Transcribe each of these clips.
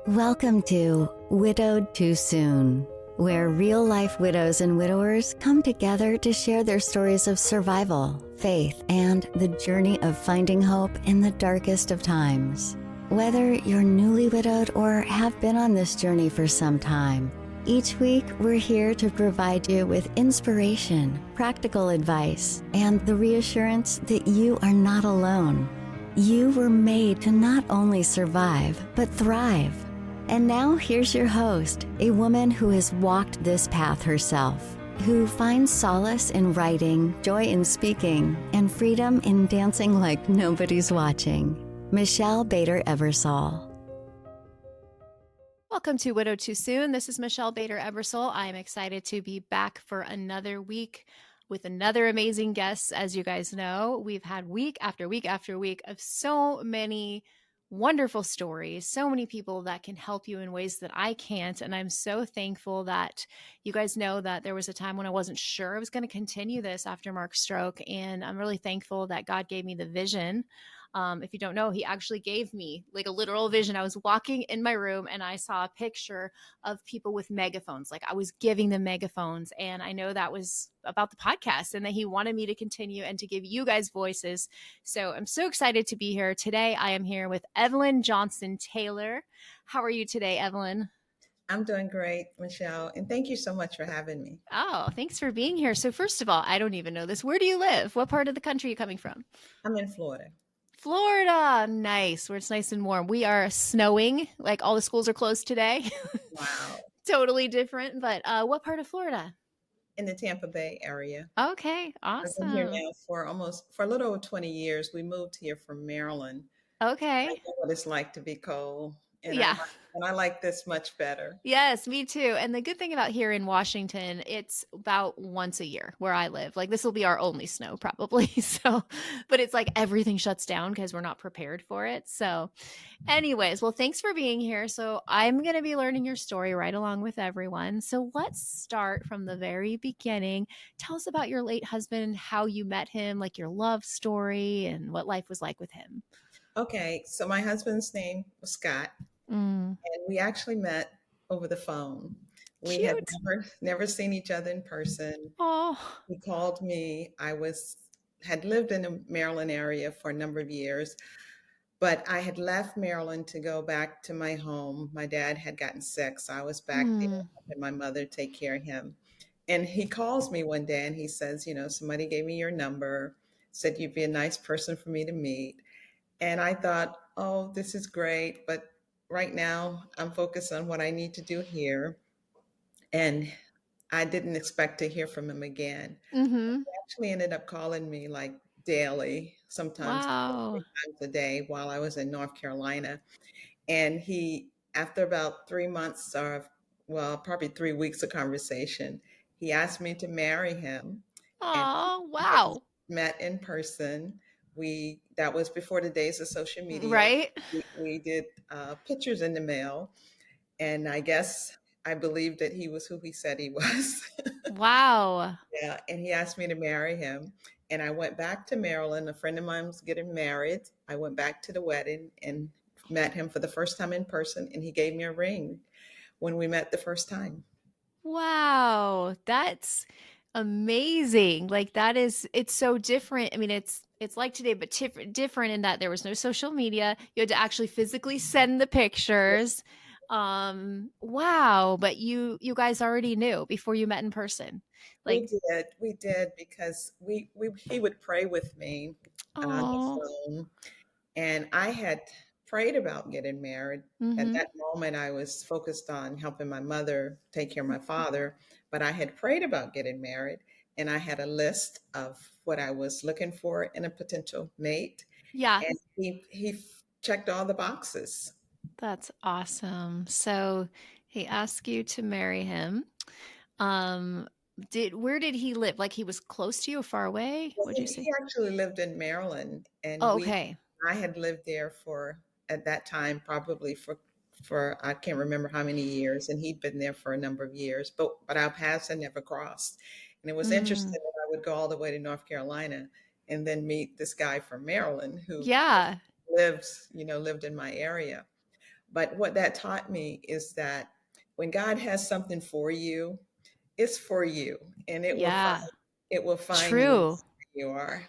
Welcome to Widowed Too Soon, where real-life widows and widowers come together to share their stories of survival, faith, and the journey of finding hope in the darkest of times. Whether you're newly widowed or have been on this journey for some time, each week we're here to provide you with inspiration, practical advice, and the reassurance that you are not alone. You were made to not only survive, but thrive. And now here's your host, a woman who has walked this path herself, who finds solace in writing, joy in speaking, and freedom in dancing like nobody's watching. Michelle Bader Ebersole. Welcome to Widowed Too Soon. This is Michelle Bader Ebersole. I am excited to be back for another week with another amazing guest. As you guys know, we've had week after week after week of so many wonderful stories, so many people that can help you in ways that I can't. And I'm so thankful that you guys know that there was a time when I wasn't sure I was going to continue this after Mark's stroke. And I'm really thankful that God gave me the vision. If you don't know, he actually gave me like a literal vision. I was walking in my room and I saw a picture of people with megaphones. Like I was giving them megaphones. And I know that was about the podcast and that he wanted me to continue and to give you guys voices. So I'm so excited to be here. Today, I am here with Evelyn Johnson Taylor. How are you today, Evelyn? I'm doing great, Michelle, and thank you so much for having me. Oh, thanks for being here. So first of all, I don't even know this. Where do you live? What part of the country are you coming from? I'm in Florida. Florida, nice, where it's nice and warm. We are snowing, like all the schools are closed today. Wow. Totally different, but what part of Florida? In the Tampa Bay area. Okay, I've been here awesome. now for a little over 20 years. We moved here from Maryland. I Okay, know what it's like to be cold, and yeah. I like this much better. Yes, me too. And the good thing about here in Washington, it's about once a year where I live. Like this will be our only snow probably. So, but it's like everything shuts down because we're not prepared for it. So, anyways, well, thanks for being here. So, I'm going to be learning your story right along with everyone. So, let's start from the very beginning. Tell us about your late husband, how you met him, like your love story, and what life was like with him. Okay, so my husband's name was Scott, Mm, and we actually met over the phone. We had cute. never seen each other in person. Oh, He called me. I was had lived in the Maryland area for a number of years. But I had left Maryland to go back to my home. My dad had gotten sick, so I was back there mm. helping my mother take care of him. And he calls me one day and he says, somebody gave me your number, said you'd be a nice person for me to meet. And I thought, oh, this is great. But right now I'm focused on what I need to do here. And I didn't expect to hear from him again. Mm-hmm. Actually ended up calling me like daily, sometimes Wow. times a day while I was in North Carolina. And he, after about 3 months or, well, probably 3 weeks of conversation, he asked me to marry him. And Oh, we had wow. met in person. That was before the days of social media. Right? We did pictures in the mail. And I believed that he was who he said he was. Wow. Yeah, and he asked me to marry him. And I went back to Maryland. A friend of mine was getting married. I went back to the wedding and met him for the first time in person, and he gave me a ring when we met the first time. Wow. That's amazing. Like that is it's so different. I mean, it's like today, but different in that there was no social media. You had to actually physically send the pictures. Wow, but you guys already knew before you met in person. Like, We did because he would pray with me on the oh. phone, and I had prayed about getting married. At Mhm. that moment, I was focused on helping my mother take care of my father, but I had prayed about getting married, and I had a list of what I was looking for in a potential mate, Yeah. and he checked all the boxes. That's awesome. So he asked you to marry him. Um, where did he live? Like he was close to you or far away? Well, What'd you say? he actually lived in Maryland, and Oh, okay. I had lived there for at that time probably for I can't remember how many years, and he'd been there for a number of years, but our paths had never crossed. And it was interesting Mm, that I would go all the way to North Carolina and then meet this guy from Maryland who yeah. lived in my area. But what that taught me is that when God has something for you, it's for you, and Yeah. it will find you True. where you are.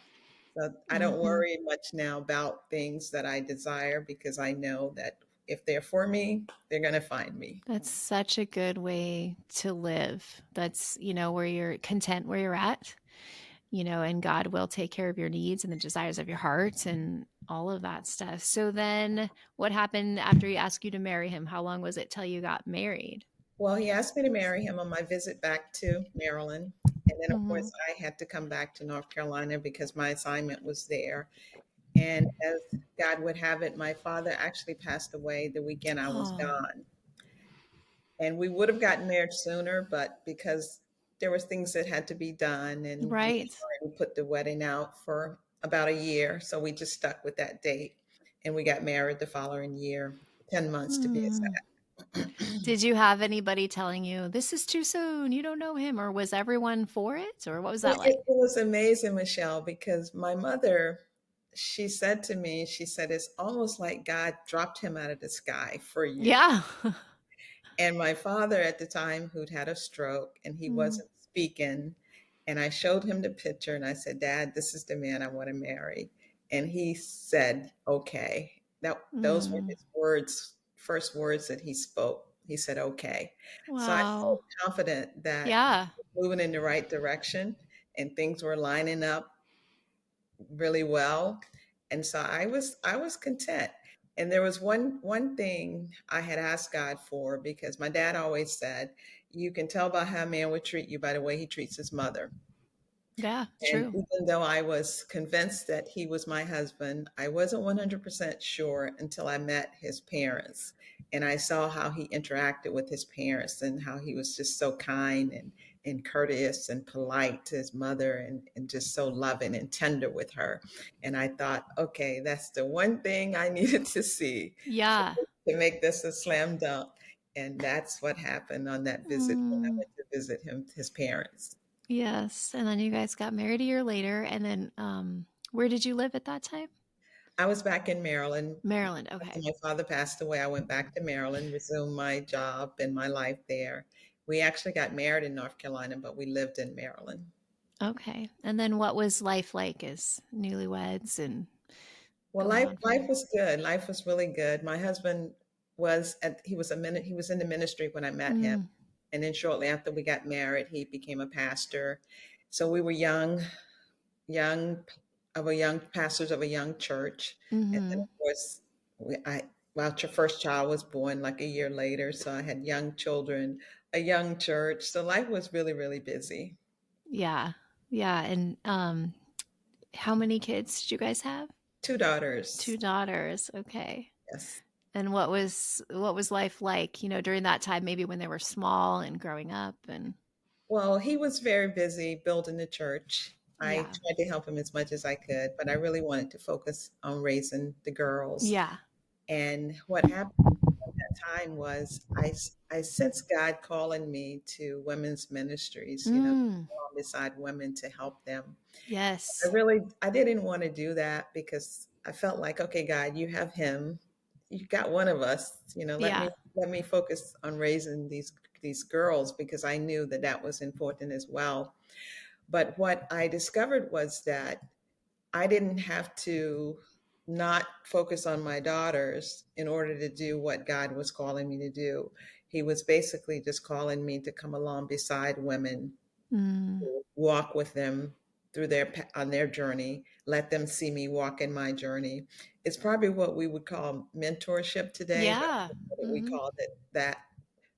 So I don't Hmm. worry much now about things that I desire because I know that if they're for me, they're going to find me. That's such a good way to live. That's, where you're content where you're at, and God will take care of your needs and the desires of your heart and all of that stuff. So then what happened after he asked you to marry him? How long was it till you got married? Well, he asked me to marry him on my visit back to Maryland. And then, of Hmm. course, I had to come back to North Carolina because my assignment was there. And as God would have it, my father actually passed away the weekend I was Oh, gone. And we would have gotten married sooner, but because there was things that had to be done, and we right. had already put the wedding out for about a year, so we just stuck with that date, and we got married the following year, 10 months to be Hmm. exact. Did you have anybody telling you this is too soon? You don't know him, or was everyone for it, or what was that like? It was amazing, Michelle, because my mother, she said to me, she said, it's almost like God dropped him out of the sky for you. Yeah. And my father at the time, who'd had a stroke and he Mm. wasn't speaking, and I showed him the picture and I said, Dad, this is the man I want to marry. And he said, okay. Now, those were Mm. his words, first words that he spoke. He said, okay. So I Wow. felt confident that Yeah. moving in the right direction and things were lining up really well. And so I was content. And there was one thing I had asked God for because my dad always said, you can tell by how a man would treat you by the way he treats his mother. Yeah. And True. even though I was convinced that he was my husband, I wasn't 100% sure until I met his parents. And I saw how he interacted with his parents and how he was just so kind and courteous and polite to his mother and just so loving and tender with her. And I thought, okay, that's the one thing I needed to see Yeah. to make this a slam dunk. And that's what happened on that visit when I Mm. went to visit him, his parents. Yes. And then you guys got married a year later. And then where did you live at that time? I was back in Maryland. Maryland. After Okay. my father passed away, I went back to Maryland, resumed my job and my life there. We actually got married in North Carolina, but we lived in Maryland. Okay. And then what was life like as newlyweds and Well, going on from life there? was good. Life was really good. My husband was at he was in the ministry when I met him. Mm. And then shortly after we got married, he became a pastor. So we were young of a young pastors of a young church. And then Hmm. of course well, your first child was born like a year later. So I had young children, a young church. So life was really, really busy. Yeah. Yeah. And how many kids did you guys have? Two daughters. Two daughters. Okay. Yes. And what was life like, during that time, maybe when they were small and growing up and Well, he was very busy building the church. I yeah. tried to help him as much as I could, but I really wanted to focus on raising the girls. Yeah. And what happened at that time was I sensed God calling me to women's ministries, Mm. beside women to help them. Yes. I didn't want to do that because I felt like, okay, God, you have him. You got one of us, Yeah. let me focus on raising these girls because I knew that that was important as well. But what I discovered was that I didn't have to not focus on my daughters in order to do what God was calling me to do. He was basically just calling me to come along beside women, Mm. walk with them through on their journey, let them see me walk in my journey. It's probably what we would call mentorship today, but Yeah. we Mhm. called it that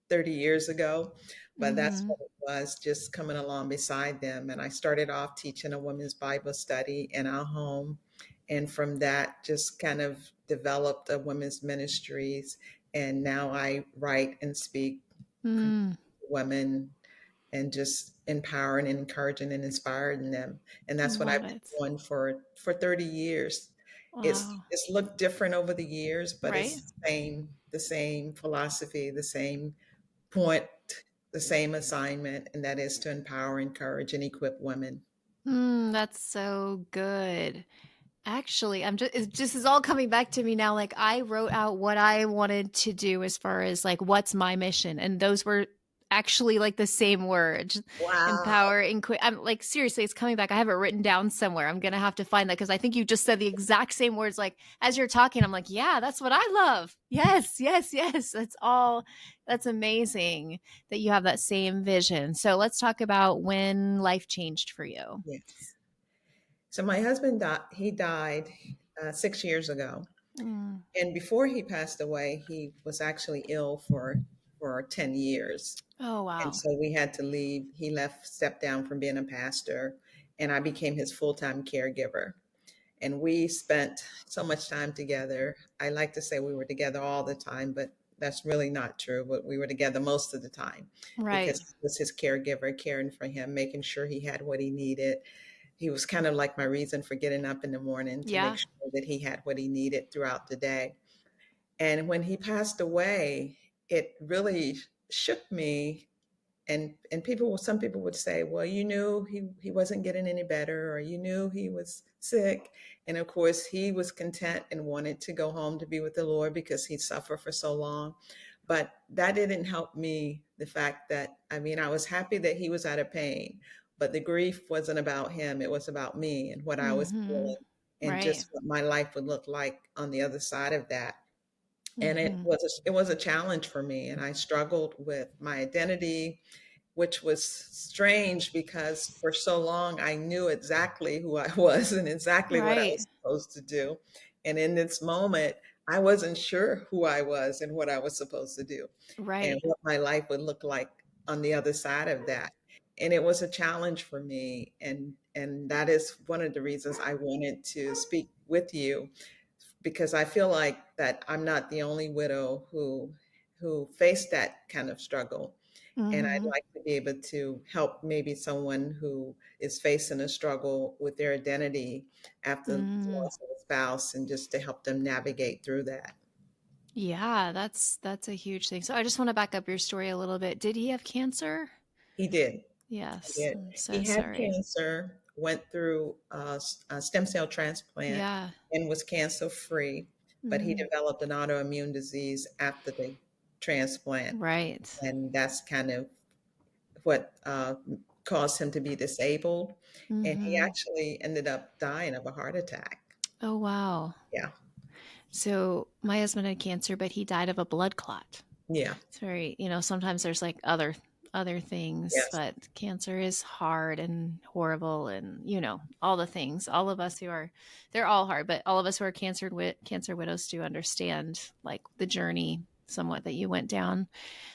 30 years ago, but that's Mhm. what it was, just coming along beside them. And I started off teaching a women's Bible study in our home. And from that, just kind of developed a women's ministries. And now I write and speak to Mm. women and just empowering and encouraging and inspiring them. And that's what I've Love it. been doing for 30 years. Wow. It's looked different over the years, but Right? it's the same philosophy, the same point, the same assignment, and that is to empower, encourage, and equip women. That's so good. Actually, it just is all coming back to me now. Like I wrote out what I wanted to do as far as like what's my mission, and those were actually like the same words: Wow. empower, I'm like, seriously, it's coming back. I have it written down somewhere. I'm gonna have to find that because I think you just said the exact same words. Like as you're talking, I'm like, yeah, that's what I love. Yes, yes, yes. That's all. That's amazing that you have that same vision. So let's talk about when life changed for you. Yes. So my husband died. He died 6 years ago, Mm. and before he passed away, he was actually ill for 10 years, Oh and wow. so we had to leave. He left, stepped down from being a pastor, and I became his full time caregiver. And we spent so much time together. I like to say we were together all the time, but that's really not true. But we were together most of the time Right. because I was his caregiver, caring for him, making sure he had what he needed. He was kind of like my reason for getting up in the morning to make Yeah. sure that he had what he needed throughout the day. And when he passed away, it really shook me. And some people would say, well, you knew he wasn't getting any better, or you knew he was sick. And of course he was content and wanted to go home to be with the Lord because he suffered for so long. But that didn't help me. The fact that, I mean, I was happy that he was out of pain, but the grief wasn't about him. It was about me and what I was Mhm. feeling, and Right. just what my life would look like on the other side of that. And Mhm. it was a challenge for me, and I struggled with my identity, which was strange because for so long I knew exactly who I was and exactly what I Right. was supposed to do. And in this moment, I wasn't sure who I was and what I was supposed to do and Right. what my life would look like on the other side of that. And it was a challenge for me. And that is one of the reasons I wanted to speak with you, because I feel like that I'm not the only widow who faced that kind of struggle, and I'd Mhm. like to be able to help maybe someone who is facing a struggle with their identity after the Mm. loss of a spouse, and just to help them navigate through that. Yeah, that's a huge thing. So I just want to back up your story a little bit. Did he have cancer? He did. He Yes. did. I'm so He had sorry. cancer, went through a stem cell transplant, Yeah. and was cancer free, but he Mm. developed an autoimmune disease after the transplant. Right. And that's kind of what caused him to be disabled. And he Mhm. actually ended up dying of a heart attack. Oh wow. Yeah. So my husband had cancer, but he died of a blood clot. Yeah. It's very, sometimes there's like other things, Yes. but cancer is hard and horrible, and all the things. All of us who are, they're all hard, but all of us who are cancer widows do understand like the journey somewhat that you went down.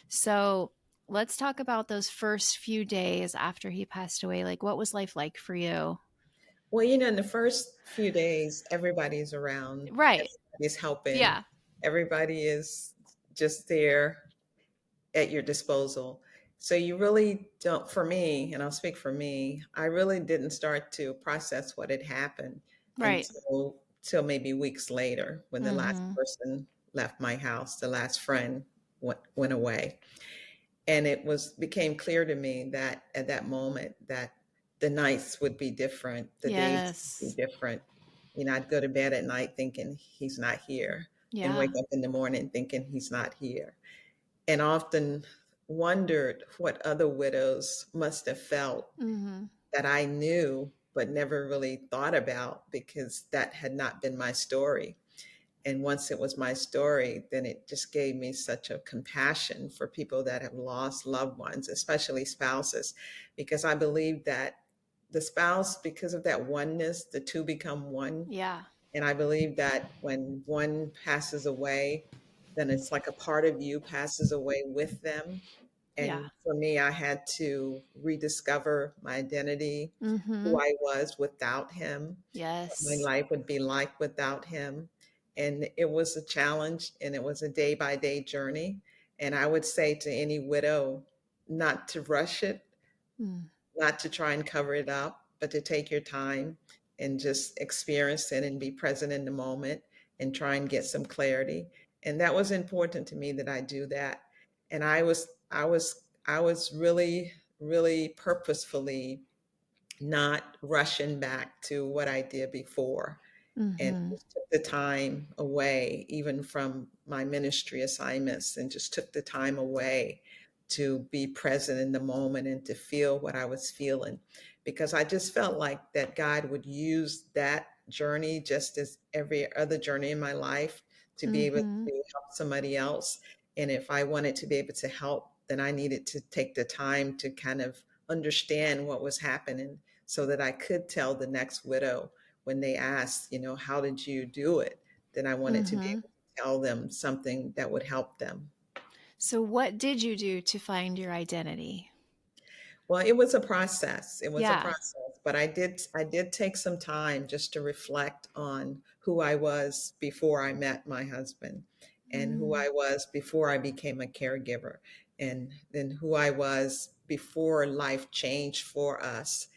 So let's talk about those first few days after he passed away. Like, what was life like for you? Well, in the first few days, everybody's around, Right. everybody's helping, Yeah. everybody is just there at your disposal. So you really don't, for me, and I'll speak for me, I really didn't start to process what had happened Right. until maybe weeks later, when the last Mm-hmm. person left my house, the last friend went away. And it was became clear to me that at that moment that the nights would be different, the days would Yes. be different. I'd go to bed at night thinking he's not here, and Yeah. wake up in the morning thinking he's not here, and often wondered what other widows must have felt Mm-hmm. that I knew but never really thought about, because that had not been my story. And once it was my story, then it just gave me such a compassion for people that have lost loved ones, especially spouses, because I believe that the spouse, because of that oneness, the two become one. Yeah. And I believe that when one passes away, then it's like a part of you passes away with them. Yeah. And for me, I had to rediscover my identity, Mm-hmm. who I was without him, what my Yes. life would be like without him. And it was a challenge, and it was a day by day journey. And I would say to any widow, not to rush it, Mm. not to try and cover it up, but to take your time and just experience it and be present in the moment and try and get some clarity. And that was important to me, that I do that. And I was really, really purposefully not rushing back to what I did before. and Mm-hmm. just took the time away, even from my ministry assignments, and just took the time away to be present in the moment and to feel what I was feeling. Because I just felt like that God would use that journey, just as every other journey in my life, to be able Mm-hmm. to help somebody else. And if I wanted to be able to help, then I needed to take the time to kind of understand what was happening so that I could tell the next widow when they asked, how did you do it? Then I wanted to be Mm-hmm. able to tell them something that would help them. So what did you do to find your identity? Well, it was a process. It was a Yeah. process, but I did take some time just to reflect on who I was before I met my husband, and who Mm. I was before I became a caregiver, and then who I was before life changed for us.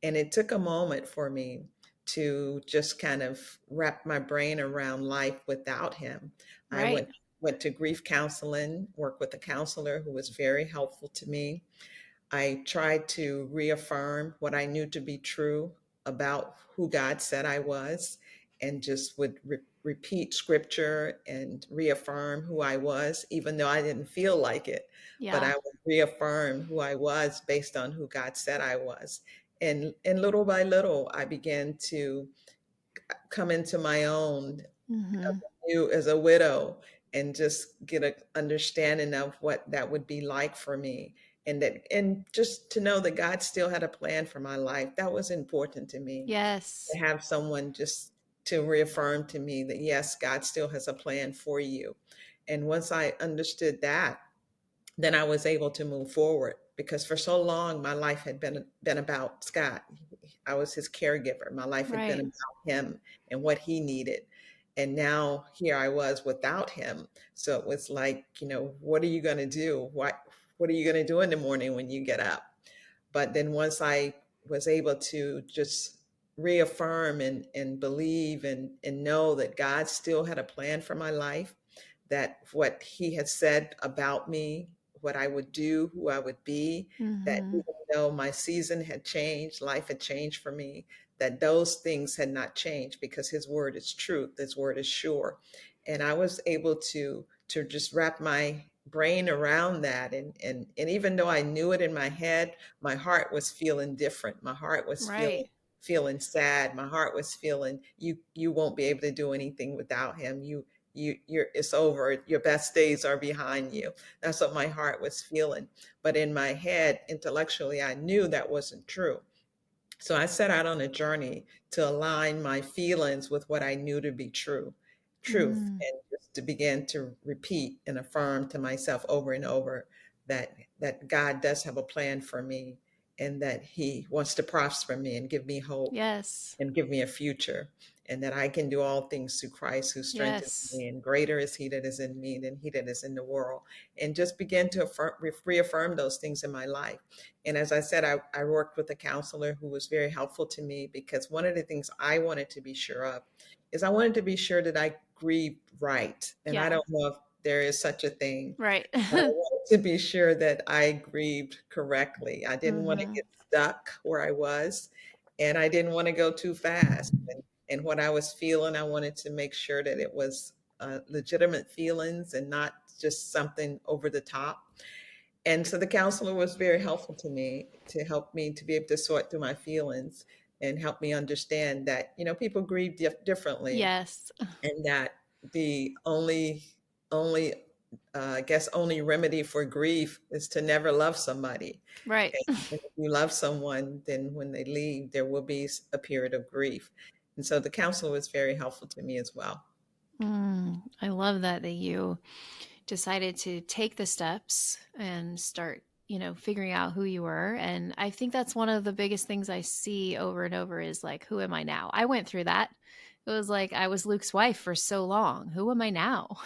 And it took a moment for me to just kind of wrap my brain around life without him. I Right. went to grief counseling, worked with a counselor who was very helpful to me. I tried to reaffirm what I knew to be true about who God said I was, and just would repeat scripture and reaffirm who I was, even though I didn't feel like it. But Yeah. I would reaffirm who I was based on who God said I was. And little by little, I began to come into my own Mm-hmm. as a widow, and just get an understanding of what that would be like for me, and just to know that God still had a plan for my life. That was important to me, Yes. to have someone just to reaffirm to me that yes, God still has a plan for you. And once I understood that, then I was able to move forward, because for so long my life had been about Scott. I was his caregiver. My life had been Right. about him and what he needed. And now here I was without him. So it was like, what are you going to do? What are you going to do in the morning when you get up? But then once I was able to just reaffirm and believe and know that God still had a plan for my life, that what he had said about me, what I would do, who I would be, that Mm-hmm. even though my season had changed, life had changed for me, that those things had not changed, because his word is truth, his word is sure. And I was able to just wrap my brain around that, and even though I knew it in my head, my heart was feeling different. My heart was feeling Right. sad. My heart was feeling, you won't be able to do anything without him. You're, it's over. Your best days are behind you. That's what my heart was feeling. But in my head, intellectually, I knew that wasn't true. So I set out on a journey to align my feelings with what I knew to be truth, Mm. and just to begin to repeat and affirm to myself over and over that God does have a plan for me, and that he wants to prosper me and give me hope Yes. and give me a future, and that I can do all things through Christ who strengthens Yes. me, and greater is he that is in me than he that is in the world. And just begin to reaffirm those things in my life. And as I said, I worked with a counselor who was very helpful to me, because one of the things I wanted to be sure of is I wanted to be sure that I grieved right. And I Yeah. don't know if there is such a thing, Right. but I wanted to be sure that I grieved correctly. I didn't want to Mm-hmm. get stuck where I was, and I didn't want to go too fast. And what I was feeling, I wanted to make sure that it was legitimate feelings and not just something over the top. And so the counselor was very helpful to me, to help me to be able to sort through my feelings and help me understand that, people grieve differently, Yes. and that the only I guess only remedy for grief is to never love somebody. Right. And if you love someone, then when they leave, there will be a period of grief. And so the counselor was very helpful to me as well. I love that you decided to take the steps and start, figuring out who you were. And I think that's one of the biggest things I see over and over is like, who am I now? I went through that. It was like I was Luke's wife for so long. Who am I now?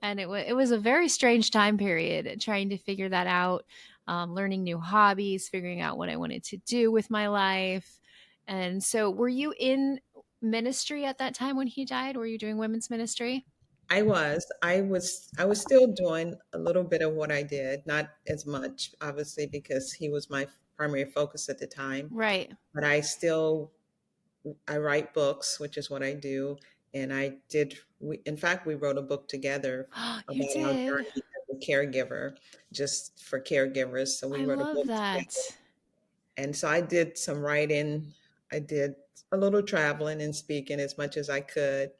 And it was a very strange time period trying to figure that out, learning new hobbies, figuring out what I wanted to do with my life. And so, were you in ministry at that time when he died? Were you doing women's ministry? I was still doing a little bit of what I did, not as much, obviously, because he was my primary focus at the time. Right. But I still I write books, which is what I do. And in fact, we wrote a book together You about our did? journey as a caregiver, just for caregivers. So we I wrote a love book together. that. And so I did some writing. I did a little traveling and speaking as much as I could.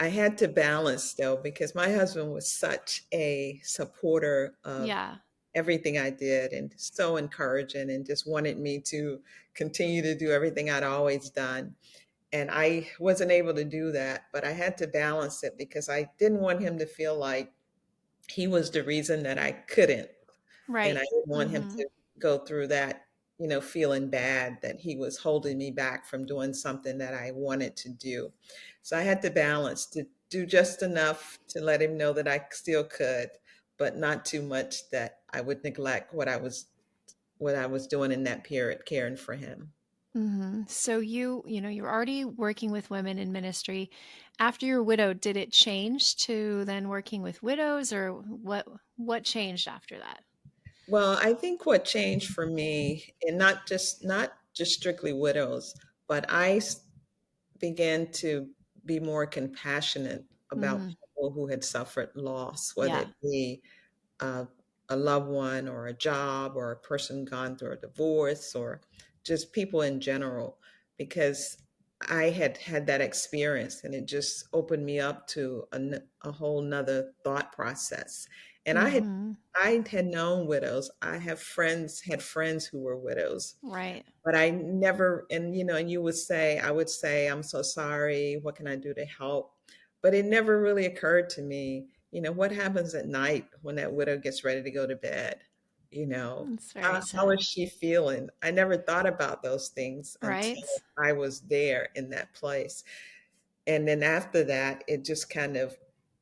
I had to balance though, because my husband was such a supporter of Yeah. everything I did and so encouraging and just wanted me to continue to do everything I'd always done. And I wasn't able to do that, but I had to balance it because I didn't want him to feel like he was the reason that I couldn't. And I Right. didn't want him Mhm. to go through that, feeling bad that he was holding me back from doing something that I wanted to do. So I had to balance to do just enough to let him know that I still could, but not too much that I would neglect what I was doing in that period, caring for him. So you're already working with women in ministry. After you're widowed, did it change to then working with widows, or what changed after that? Well, I think what changed for me, and not just strictly widows, but began to be more compassionate about Hmm. people who had suffered loss, whether Yeah. it be uh, a loved one or a job or a person gone through a divorce or just people in general, because I had had that experience and it just opened me up to a whole nother thought process. And Hmm. I had known widows. Had friends who were widows, Right. but I never, and I would say, I'm so sorry. What can I do to help? But it never really occurred to me, what happens at night when that widow gets ready to go to bed? You know, It's very how is sad. she feeling? I never thought about those things until Right. I was there in that place. And then after that, it just kind of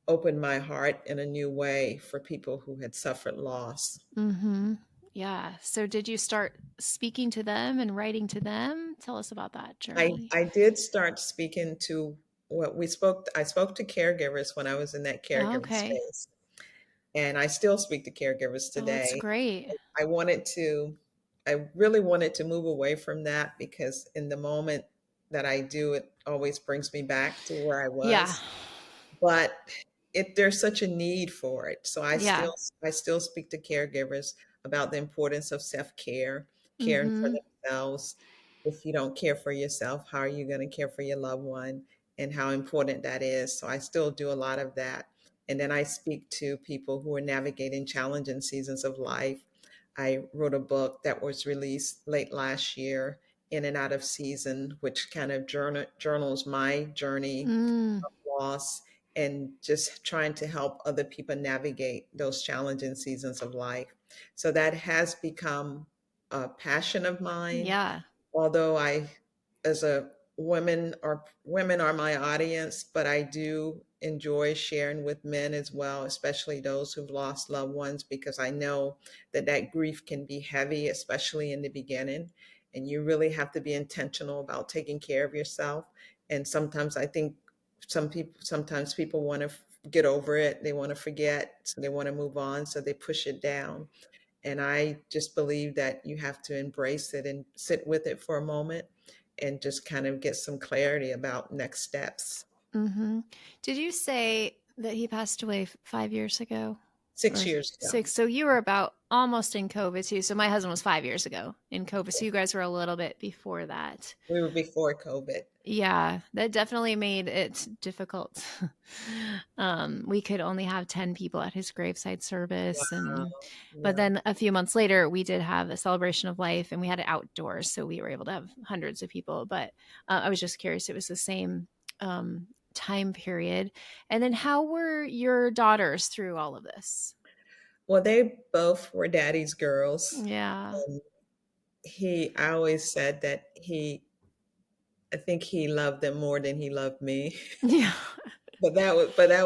opened my heart in a new way for people who had suffered loss. Hmm. Yeah. So did you start speaking to them and writing to them? Tell us about that I journey. I did start speaking to what we spoke I spoke to caregivers when I was in that caregiving Okay. space, and I still speak to caregivers Oh, that's today. great. I wanted to I really wanted to move away from that because in the moment that I do, it always brings me back to where I Yeah. was. But there's such a need for it. So Yeah. I still speak to caregivers about the importance of self-care, caring for Hmm. themselves. If you don't care for yourself, how are you going to care for your loved one, and how important that is? So I still do a lot of that. And then I speak to people who are navigating challenging seasons of life. I wrote a book that was released late last year, In and Out of Season, which kind of journals my journey Mm. loss and just trying to help other people navigate those challenging seasons of life. So that has become a passion of mine, Yeah. although as a women are my audience, but I do enjoy sharing with men as well, especially those who've lost loved ones, because I know that grief can be heavy, especially in the beginning, and you really have to be intentional about taking care of yourself. And sometimes I think sometimes people want to get over it, they want to forget, so they want to move on, so they push it down. And I just believe that you have to embrace it and sit with it for a moment and just kind of get some clarity about next steps. Hmm. Did you say that he passed away 5 years ago or 6 years ago, six? So you were about almost in COVID too. So my husband was 5 years ago in COVID. So you guys were a little bit before that. we were before COVID. Yeah, that definitely made it difficult. We could only have 10 people at his graveside service, Wow. but Yeah. then a few months later we did have a celebration of life and we had it outdoors, so we were able to have hundreds of people. But I was just curious, it was the same time period. And then how were your daughters through all of this? Well, they both were daddy's girls. Yeah. And I always said that I think he loved them more than he loved me. Yeah. But that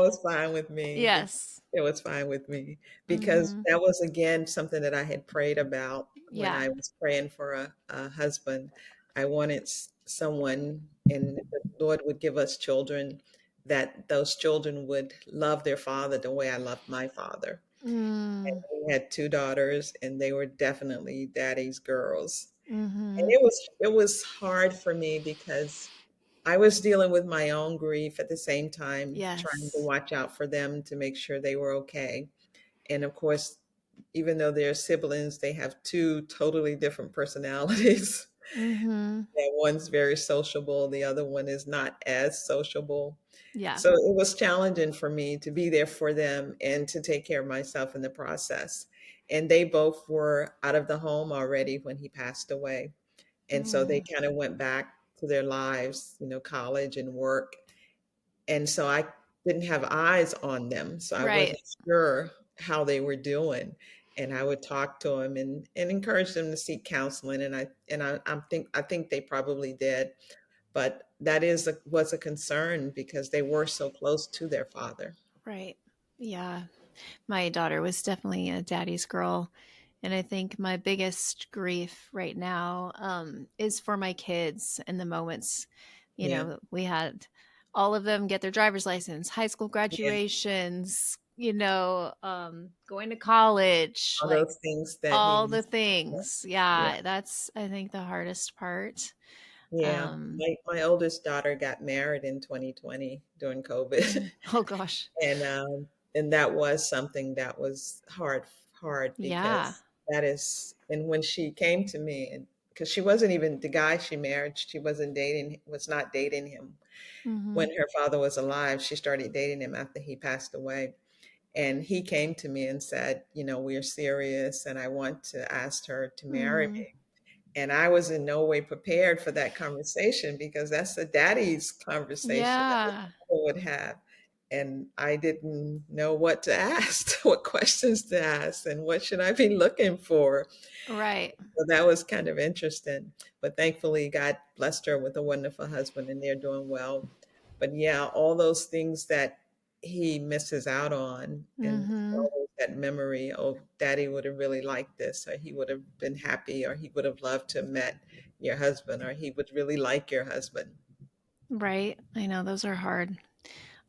was fine with me. Yes. It was fine with me because Hmm. that was again something that I had prayed about when Yeah. I was praying for a husband. I wanted someone, and the Lord would give us children, that those children would love their father the way I loved my father. Mm. We had two daughters, and they were definitely daddy's girls. And Hmm. it was hard for me because I was dealing with my own grief at the same time, trying to Yes. watch out for them to make sure they were okay. And of course, even though they're siblings, they have two totally different personalities. Mm-hmm. Yeah, one's very sociable, the other one is not as sociable. Yeah. So it was challenging for me to be there for them and to take care of myself in the process. And they both were out of the home already when he passed away. And so they Mm. kind of went back to their lives, college and work. And so I didn't have eyes on them. So I Right. wasn't sure how they were doing. And I would talk to them and encourage them to seek counseling. And I think they probably did. But that was a concern because they were so close to their father. Right. Yeah. My daughter was definitely a daddy's girl. And I think my biggest grief right now is for my kids and the moments, Yeah. we had all of them get their driver's license, high school Yeah. graduations, going to college, All like those things that he all the missed. things. Yeah. Yeah, that's, I think, the hardest part. Yeah. Um, My oldest daughter got married in 2020 during COVID. oh gosh. And that was something that was hard Yeah. because that is, and when she came to me, and because she wasn't even the guy she married, she was not dating him Mm-hmm. when her father was alive. She started dating him after he passed away. And he came to me and said, we're serious and I want to ask her to marry Mm-hmm. me. And I was in no way prepared for that conversation because that's a daddy's conversation that a Yeah. father would have. And I didn't know what to ask, what questions to ask, and what should I be looking for. Right. So that was kind of interesting. But thankfully, God blessed her with a wonderful husband and they're doing well. But yeah, all those things that he misses out on and Mm-hmm. always that memory, oh, daddy would have really liked this, or he would have been happy, or he would have loved to have met your husband, or he would really like your husband. Right. I know those are hard,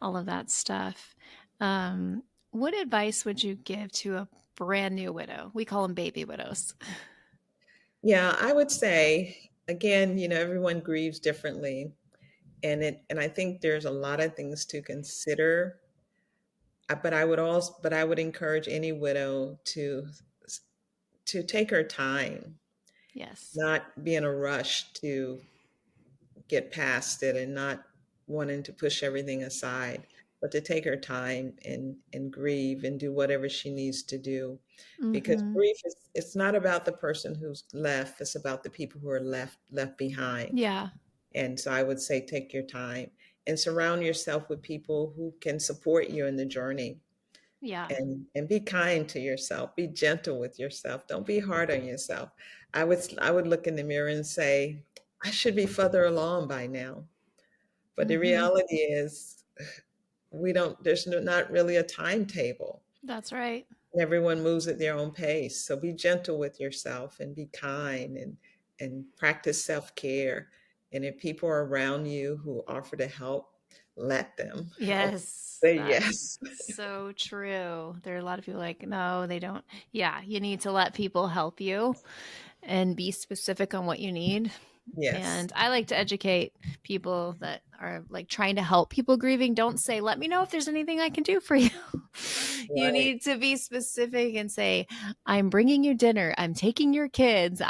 all of that stuff. Um, what advice would you give to a brand new widow? We call them baby widows. Yeah, I would say again, everyone grieves differently. And I think there's a lot of things to consider. But I would encourage any widow to take her time, Yes. not be in a rush to get past it and not wanting to push everything aside, but to take her time and grieve and do whatever she needs to do. Because Mm-hmm. grief is it's not about the person who's left, it's about the people who are left behind. Yeah. And so I would say take your time and surround yourself with people who can support you in the journey Yeah. and be kind to yourself, be gentle with yourself, don't be hard on yourself. I would look in the mirror and say I should be further along by now, but the Mm-hmm. reality is we don't there's not really a timetable. That's right. Everyone moves at their own pace, so be gentle with yourself and be kind and practice self-care. And if people are around you who offer to help, let them. Yes. Say That's yes. so true. There are a lot of people like, no, they don't. Yeah. You need to let people help you and be specific on what you need. Yes. And I like to educate people that are like trying to help people grieving. Don't say, let me know if there's anything I can do for you. You Right. need to be specific and say, I'm bringing you dinner. I'm taking your kids.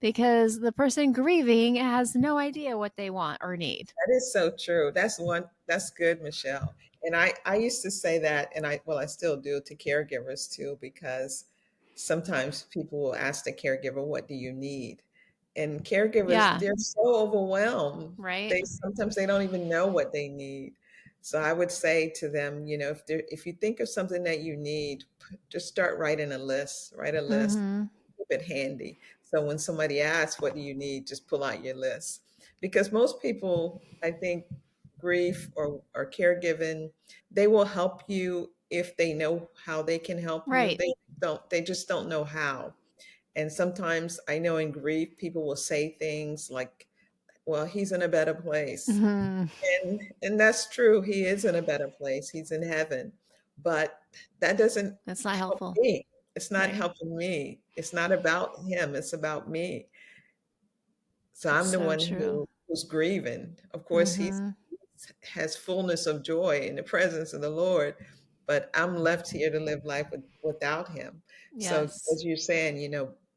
Because the person grieving has no idea what they want or need. That is so true. That's good, Michelle. And I used to say that, and I still do to caregivers too, because sometimes people will ask the caregiver, what do you need? And caregivers, Yeah. they're so overwhelmed. Right. Sometimes they don't even know what they need. So I would say to them, if you think of something that you need, just start writing a list, write a list, Mm-hmm. keep it handy. So when somebody asks, what do you need? Just pull out your list. Because most people, I think, grief or caregiving, they will help you if they know how they can help you. Right. They just don't know how. And sometimes I know in grief, people will say things like, well, he's in a better place. Mm-hmm. And that's true. He is in a better place. He's in heaven. But that doesn't That's not help helpful. me. It's not Right. helping me. It's not about him. It's about me. So That's I'm the so one who true. who's grieving. Of course, he Mm-hmm. has fullness of joy in the presence of the Lord, but I'm left here to live life without him. So, Yes. as you're saying,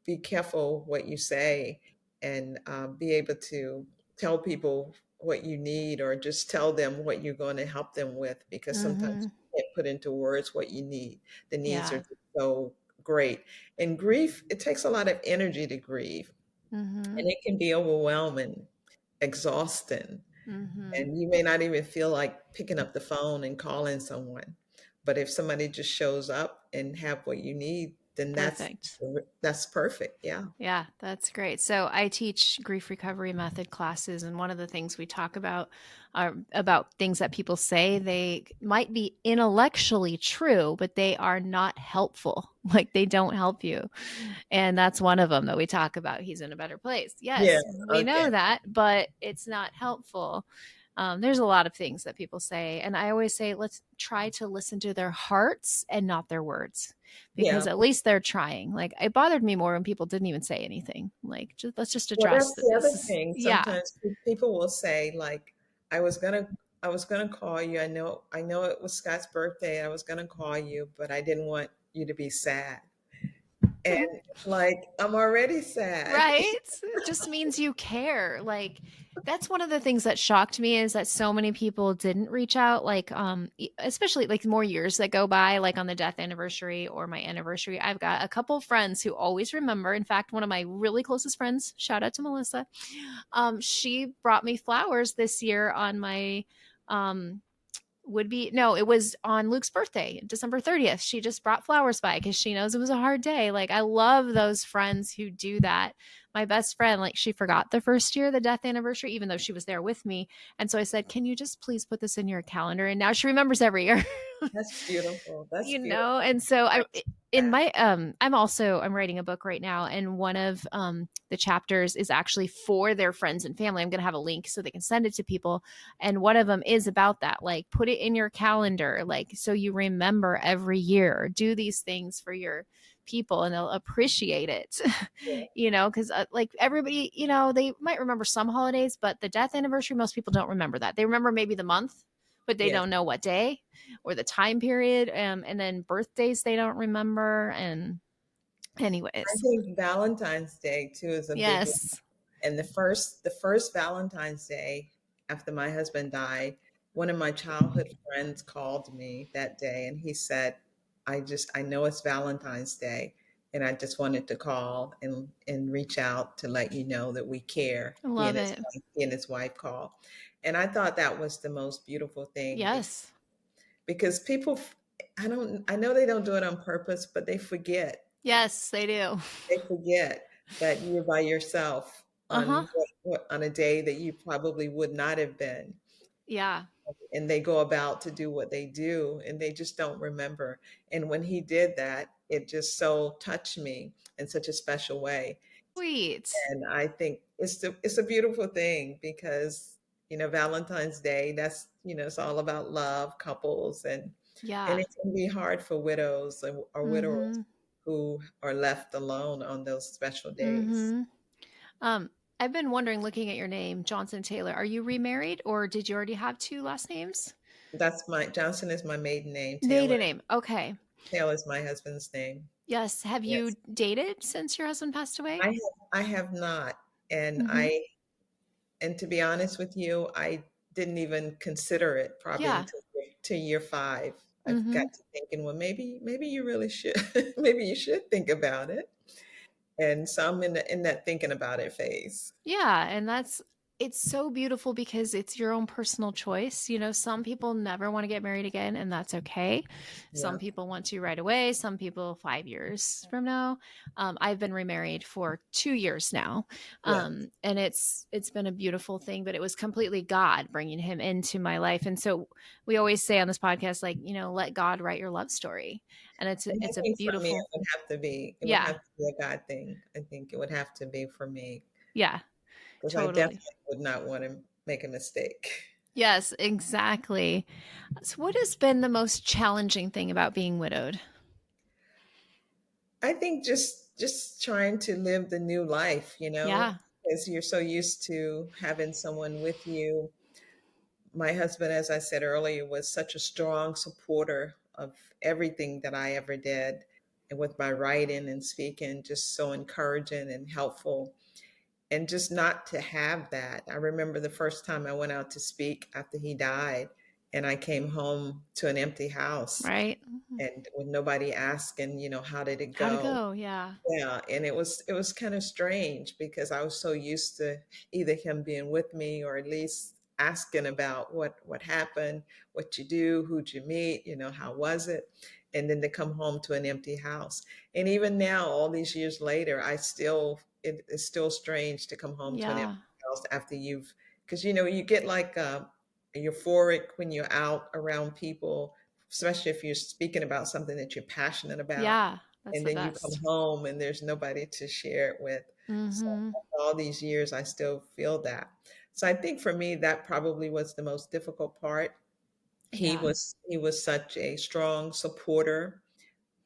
be careful what you say, and be able to tell people what you need, or just tell them what you're going to help them with, because sometimes Mm-hmm. you can't put into words what you need. The needs are Yeah. just so great. And grief, it takes a lot of energy to grieve, Mm-hmm. and it can be overwhelming, exhausting, Mm-hmm. and you may not even feel like picking up the phone and calling someone. But if somebody just shows up and have what you need, then Perfect. that's perfect. Yeah. Yeah, that's great. So I teach grief recovery method classes, and one of the things we talk about are about things that people say they might be intellectually true, but they are not helpful. Like they don't help you. And that's one of them that we talk about. He's in a better place. Yeah. Yes, we Okay. know that, but it's not helpful. There's a lot of things that people say. And I always say, let's try to listen to their hearts and not their words, because Yeah. at least they're trying. Like it bothered me more when people didn't even say anything. Like, let's just Well, address that's that the this other is, thing. yeah, Sometimes people will say, like, I was gonna I was gonna call you. I know it was Scott's birthday. I was gonna call you, but I didn't want you to be sad. And like, I'm already sad. right? It just means you care. Like that's one of the things that shocked me is that so many people didn't reach out, like especially like more years that go by, like on the death anniversary or my anniversary. I've got a couple of friends who always remember. In fact, one of my really closest friends, shout out to Melissa, she brought me flowers this year on my um would be no, it was on Luke's birthday, December 30th. She just brought flowers by because she knows it was a hard day. Like I love those friends who do that. My best friend, like she forgot the first year, the death anniversary, even though she was there with me. And so I said, can you just please put this in your calendar? And now she remembers every year. That's beautiful. That's You beautiful. know. And so I in That. my I'm writing a book right now, and one of the chapters is actually for their friends and family. I'm going to have a link so they can send it to people, and one of them is about that, like put it in your calendar, like so you remember every year, do these things for your people and they'll appreciate it. You know, because like everybody, you know, they might remember some holidays, but the death anniversary, most people don't remember that. They remember maybe the month, but they Yes. don't know what day or the time period. And then birthdays they don't remember. And I anyways, think Valentine's Day too is a big one. yes, And the first Valentine's Day after my husband died, one of my childhood friends called me that day, and he said, I know it's Valentine's Day, and I just wanted to call and reach out to let you know that we care." I He love and his it. wife, he and his wife called. And I thought that was the most beautiful thing, Yes, because people, I know they don't do it on purpose, but they forget. yes, they do. They forget that you're by yourself Uh-huh. on a day that you probably would not have been, Yeah. and they go about to do what they do, and they just don't remember. And when he did that, it just so touched me in such a special way. Sweet. And I think it's a beautiful thing, because Valentine's Day, it's all about love, couples, and Yeah. it can be hard for widows or widowers Mm-hmm. who are left alone on those special days. Mm-hmm. um I've been wondering, looking at your name, Johnson Taylor, are you remarried or did you already have two last names? That's my Johnson is my maiden name. Taylor Maiden name, okay. Taylor is my husband's name. Yes, have you Yes. dated since your husband passed away? I have not. And Mm-hmm. to be honest with you, I didn't even consider it probably Yeah. until to year 5. I've got Mm-hmm. to thinking, well, maybe you really should. Maybe you should think about it. And so I'm in that thinking about it phase. Yeah, and it's so beautiful because it's your own personal choice. You know, some people never want to get married again, and that's okay. Some Yeah. people want to right away, some people 5 years from now. I've been remarried for 2 years now. Yeah. And it's been a beautiful thing, but it was completely God bringing him into my life. And so we always say on this podcast, like, you know, let God write your love story. And And I it's a think for me, beautiful, it would yeah, have to be a God thing. I think it would have to be for me, yeah, because I totally. definitely would not want to make a mistake. Yes, exactly. So, what has been the most challenging thing about being widowed? I think just trying to live the new life, Yeah. because you're so used to having someone with you. My husband, as I said earlier, was such a strong supporter of everything that I ever did. And with my writing and speaking, just so encouraging and helpful. And just not to have that. I remember the first time I went out to speak after he died, and I came home to an empty house Right. Mhm. and with nobody asking, how did it How'd it go? go? Yeah. Yeah, and it was kind of strange because I was so used to either him being with me or at least asking about what happened, what you do, who'd you meet, how was it? And then to come home to an empty house. And even now, all these years later, it's still strange to come home to an Yeah. empty house after because you get like euphoric when you're out around people, especially if you're speaking about something that you're passionate about, Yeah. That's and the then you come best. home and there's nobody to share it with. So Mm-hmm. after all these years, I still feel that. So I think for me, that probably was the most difficult part. He Yeah. was he was such a strong supporter,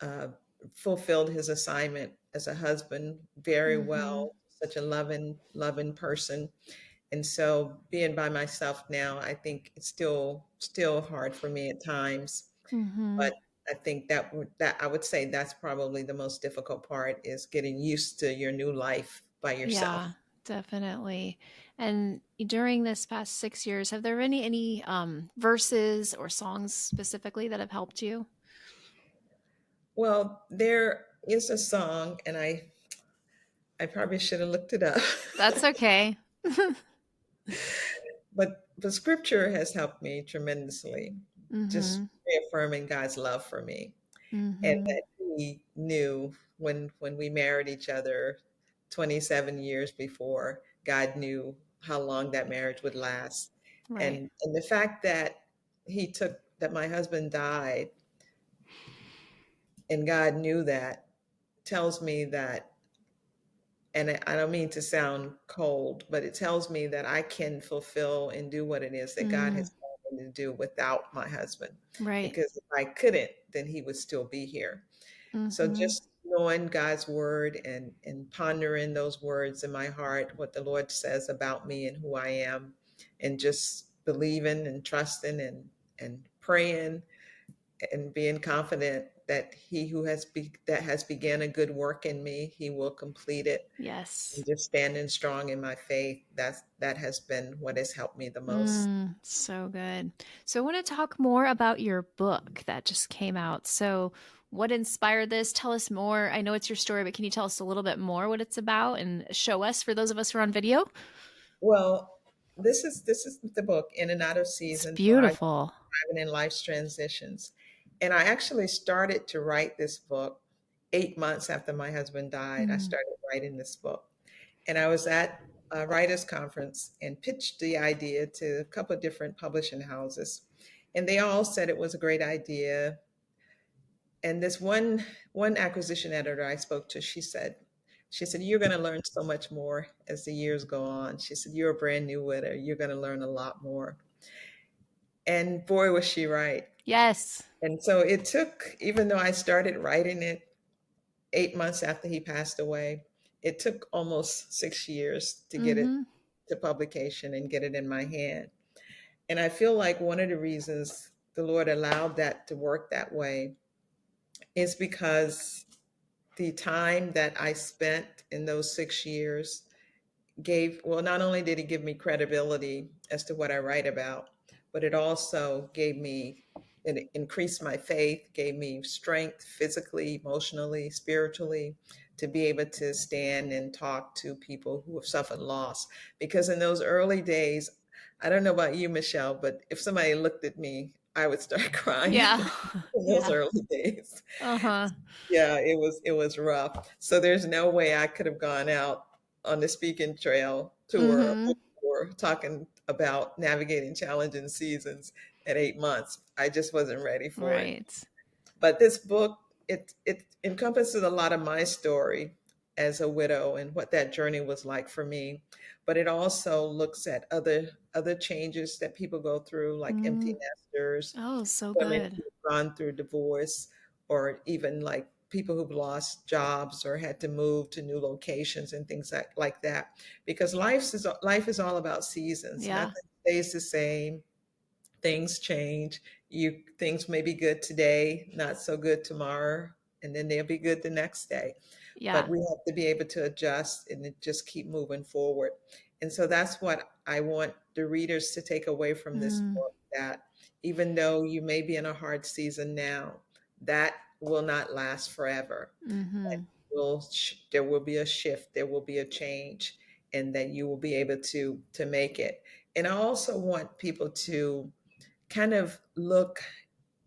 uh, fulfilled his assignment as a husband very Mm-hmm. well, such a loving person. And so being by myself now, I think it's still hard for me at times, Mm-hmm. but I think that I would say that's probably the most difficult part is getting used to your new life by yourself. Yeah, definitely. And during this past 6 years, have there been any verses or songs specifically that have helped you? Well, there is a song, and I probably should have looked it up, That's okay. but the scripture has helped me tremendously, just Mm-hmm. reaffirming God's love for me, and Mm-hmm. that He knew when we married each other 27 years before. God knew how long that marriage would last, Right. and the fact that my husband died and God knew that tells me that, and I don't mean to sound cold, but it tells me that I can fulfill and do what it is that God Mm, has called me to do without my husband. right. Because if I couldn't, then he would still be here. So Mm-hmm. just knowing God's word and pondering those words in my heart, what the Lord says about me and who I am, and just believing and trusting and praying and being confident that that has began a good work in me, he will complete it. Yes. And just standing strong in my faith, that has been what has helped me the most. So good. So I want to talk more about your book that just came out. So what inspired this? Tell us more. I know it's your story, but can you tell us a little bit more what it's about and show us for those of us who are on video? Well, this is the book, In and Out of It's Season, beautiful. Thriving in Life's Transitions. And I actually started to write this book 8 months after my husband died. I Mm, started writing this book. And I was at a writers conference and pitched the idea to a couple of different publishing houses. And they all said it was a great idea. And this one acquisition editor I spoke to, she said, you're going to learn so much more as the years go on. She said, you're a brand new widow. You're going to learn a lot more. And boy, was she right. yes. And so it took, even though I started writing it 8 months after he passed away, it took almost 6 years to get it Mm-hmm. to publication and get it in my hand. And I feel like one of the reasons the Lord allowed that to work that way is because the time that I spent in those 6 years well, not only did it give me credibility as to what I write about, but it increased my faith, gave me strength physically, emotionally, spiritually, to be able to stand and talk to people who have suffered loss. Because in those early days, I don't know about you, Michelle, but if somebody looked at me, I would start crying Yeah. in those Yeah. early days. Uh-huh. Yeah, it was rough. So there's no way I could have gone out on the speaking trail tour Mm-hmm. or talking about navigating challenging seasons at 8 months. I just wasn't ready for it. Right. But this book, it encompasses a lot of my story as a widow and what that journey was like for me. But it also looks at other changes that people go through, like empty Mm. nesters, Oh, so women good. who've gone through divorce, or even like people who've lost jobs or had to move to new locations and things like that. Because life is all about seasons. Yeah. Nothing stays the same. Things change. Things may be good today, not so good tomorrow, and then they'll be good the next day. But Yeah. we have to be able to adjust and just keep moving forward. And so that's what I want the readers to take away from this Mm. book, that even though you may be in a hard season now, that will not last forever. That Mm-hmm. there will be a shift, there will be a change, and that you will be able to make it. And I also want people to kind of look,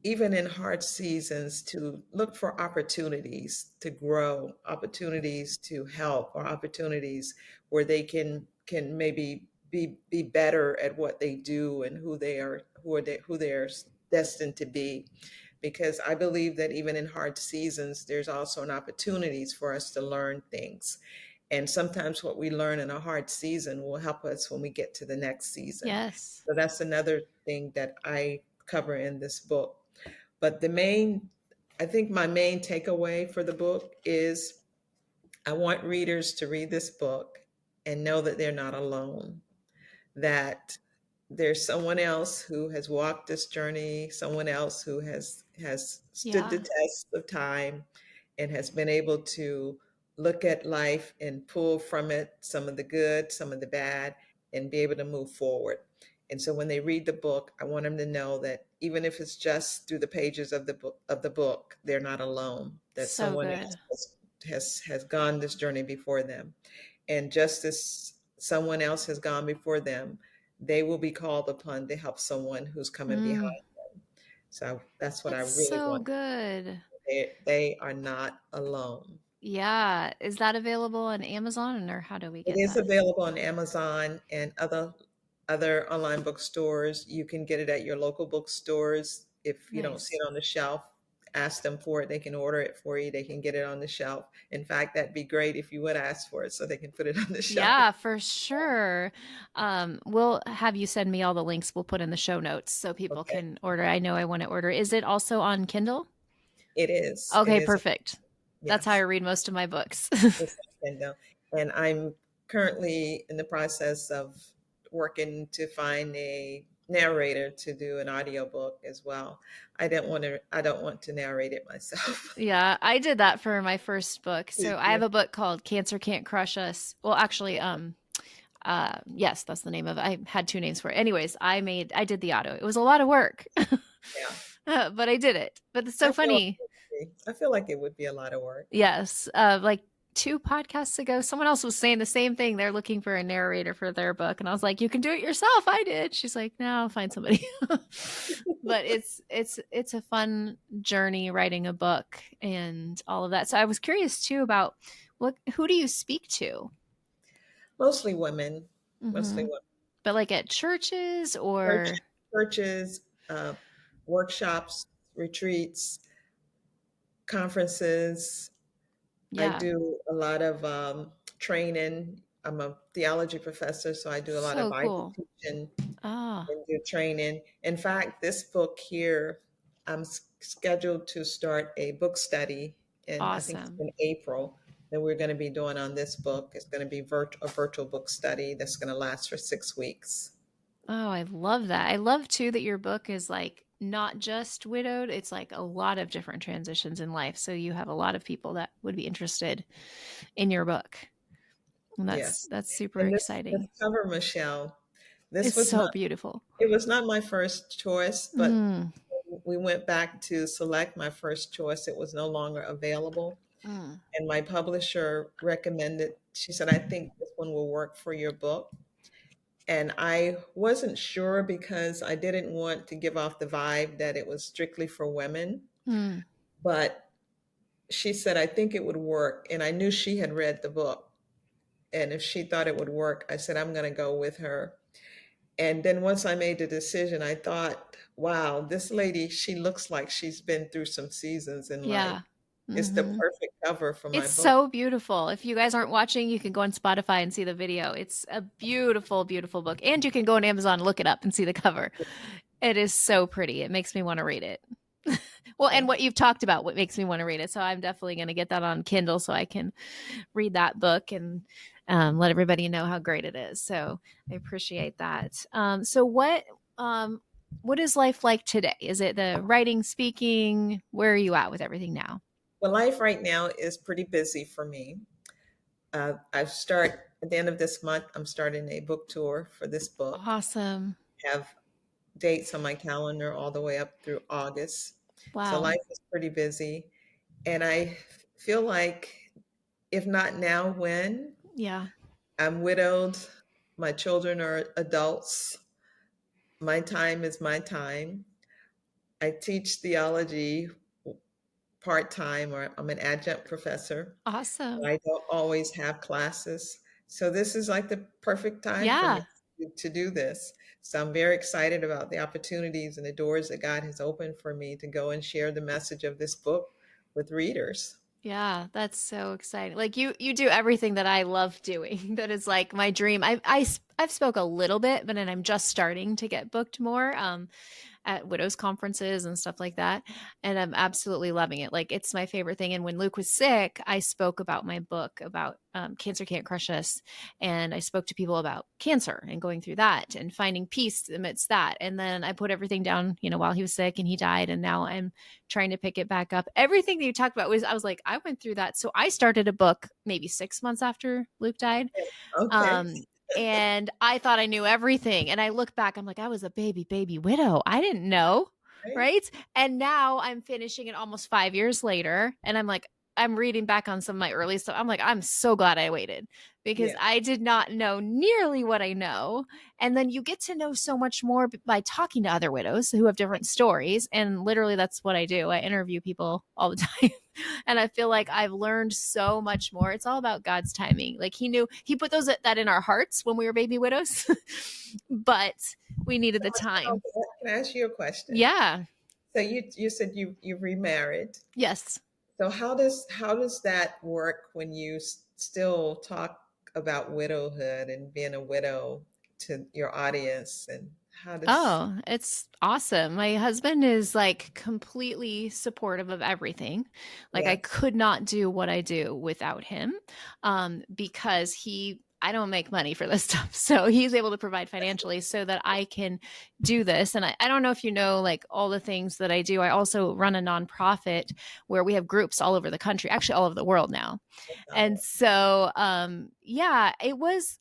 even in hard seasons, to look for opportunities to grow, opportunities to help, or opportunities where they can maybe be better at what they do and who they are destined to be. Because I believe that even in hard seasons, there's also an opportunities for us to learn things. And sometimes what we learn in a hard season will help us when we get to the next season. Yes. So that's another thing that I cover in this book. But I think my main takeaway for the book is I want readers to read this book and know that they're not alone, that there's someone else who has walked this journey, someone else who has stood the Yeah. test of time and has been able to look at life and pull from it some of the good, some of the bad, and be able to move forward. And so when they read the book, I want them to know that even if it's just through the pages of the book, they're not alone. That So someone good. else has gone this journey before them. And just as someone else has gone before them, they will be called upon to help someone who's coming behind. Mm. So that's what I That's really so want. good. They are not alone. Yeah. Is that available on Amazon, or how do we It get is that? available on Amazon and other online bookstores. You can get it at your local bookstores. If you don't see Nice. it on the shelf, ask them for it. They can order it for you. They can get it on the shelf. In fact, that'd be great if you would ask for it so they can put it on the shelf. Yeah, for sure. We'll have you send me all the links. We'll put in the show notes so people Okay. can order. I know I want to order. Is it also on Kindle? It is. It Okay, is. perfect. That's how I Yes. read most of my books. It's on Kindle. And I'm currently in the process of working to find a narrator to do an audiobook as well. I don't want to narrate it myself. Yeah, I did that for my first book. Did So I have you? a book called Cancer Can't Crush Us. Well, actually, yes, that's the name of it. I had two names for it. Anyways, I did the auto. It was a lot of work. Yeah. But I did it. But it's so I feel like funny. it would be. I feel like it would be a lot of work. Yes. Like two podcasts ago, someone else was saying the same thing. They're looking for a narrator for their book. And I was like, you can do it yourself. I did. She's like, no, I'll find somebody. But it's a fun journey writing a book and all of that. So I was curious too about who do you speak to? Mostly women. Mostly Hmm. women. But like at churches Church, or churches, workshops, retreats, conferences. I yeah. do a lot of training. I'm a theology professor, so I do a lot of So Bible cool. teaching Ah, and do training. In fact, this book here, I'm scheduled to start a book study, and I think it's awesome. in April that we're going to be doing on this book. It's going to be a virtual book study that's going to last for 6 weeks. Oh, I love that. I love too that your book is like not just widowed, it's like a lot of different transitions in life. So you have a lot of people that would be interested in your book. And Yes, that's super and this exciting. cover, Michelle, this It's was so not beautiful. it was not my first choice, but Mm, we went back to select my first choice. It was no longer available. mm, And my publisher recommended, she said, I think this one will work for your book. And I wasn't sure because I didn't want to give off the vibe that it was strictly for women. mm. But she said, I think it would work. And I knew she had read the book. And if she thought it would work, I said, I'm going to go with her. And then once I made the decision, I thought, wow, this lady, she looks like she's been through some seasons in life. Yeah. It's the Hmm. perfect cover for my It's book. so beautiful. If you guys aren't watching, you can go on Spotify and see the video. It's a beautiful, beautiful book. And you can go on Amazon and look it up and see the cover. It is so pretty. It makes me want to read it. Well, and what you've talked about, what makes me want to read it. So I'm definitely going to get that on Kindle so I can read that book and let everybody know how great it is. So I appreciate that. What is life like today? Is it the writing, speaking? Where are you at with everything now? Well, life right now is pretty busy for me. I start at the end of this month. I'm starting a book tour for this book. Awesome. Have dates on my calendar all the way up through August. So Wow. life is pretty busy. And I feel like, if not now, when? Yeah. I'm widowed. My children are adults. My time is my time. I teach theology part time, or I'm an adjunct professor. Awesome. I don't always have classes. So this is like the perfect time for me Yeah. to do this. So I'm very excited about the opportunities and the doors that God has opened for me to go and share the message of this book with readers. Yeah, that's so exciting. Like you do everything that I love doing. That is like my dream. I've spoke a little bit, but then I'm just starting to get booked more. At widows conferences and stuff like that. And I'm absolutely loving it. Like it's my favorite thing. And when Luke was sick, I spoke about my book about Cancer Can't Crush Us. And I spoke to people about cancer and going through that and finding peace amidst that. And then I put everything down, while he was sick and he died. And now I'm trying to pick it back up. Everything that you talked about I was like, I went through that. So I started a book maybe 6 months after Luke died. Okay. Um, and I thought I knew everything. And I look back, I'm like, I was a baby widow. I didn't know. Right. Right. And now I'm finishing it almost 5 years later. And I'm like, I'm reading back on some of my early stuff. I'm like, I'm so glad I waited because Yeah. I did not know nearly what I know. And then you get to know so much more by talking to other widows who have different stories. And literally, that's what I do. I interview people all the time. And I feel like I've learned so much more. It's all about God's timing. Like he put that in our hearts when we were baby widows, but we needed the Oh, time. can I ask you a question? Yeah. So you said you remarried. Yes. So how does that work when you still talk about widowhood and being a widow to your audience, and how does Oh, it's awesome. My husband is like completely supportive of everything. Like I yes. could not do what I do without him. Because I don't make money for this stuff. So he's able to provide financially so that I can do this. And I don't know if you know, like all the things that I do. I also run a nonprofit where we have groups all over the country, actually all over the world now. And so, yeah,